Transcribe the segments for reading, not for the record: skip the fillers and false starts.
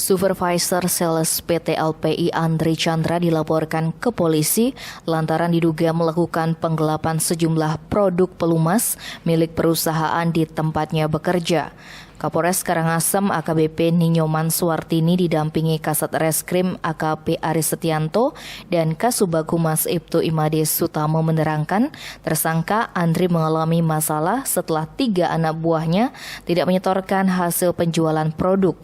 Supervisor Sales PT LPI Andri Chandra dilaporkan ke polisi lantaran diduga melakukan penggelapan sejumlah produk pelumas milik perusahaan di tempatnya bekerja. Kapolres Karangasem AKBP Ninyoman Suwartini didampingi Kasat Reskrim AKP Aris Setianto dan Kasubag Humas Ibtu Imade Sutamo menerangkan tersangka Andri mengalami masalah setelah 3 anak buahnya tidak menyetorkan hasil penjualan produk.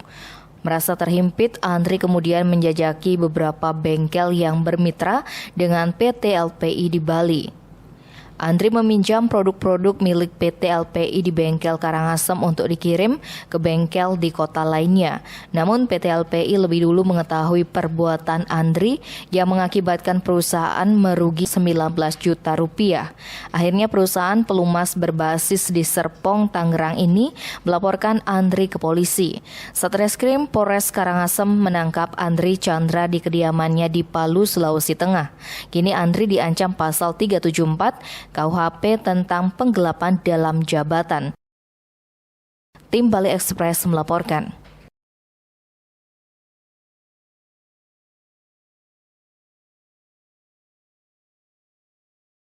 Merasa terhimpit, Andri kemudian menjajaki beberapa bengkel yang bermitra dengan PT LPI di Bali. Andri meminjam produk-produk milik PT LPI di bengkel Karangasem untuk dikirim ke bengkel di kota lainnya. Namun PT LPI lebih dulu mengetahui perbuatan Andri yang mengakibatkan perusahaan merugi 19 juta rupiah. Akhirnya perusahaan pelumas berbasis di Serpong, Tangerang ini melaporkan Andri ke polisi. Satreskrim Polres Karangasem menangkap Andri Chandra di kediamannya di Palu, Sulawesi Tengah. Kini Andri diancam pasal 374 KUHP tentang penggelapan dalam jabatan. Tim Bali Express melaporkan.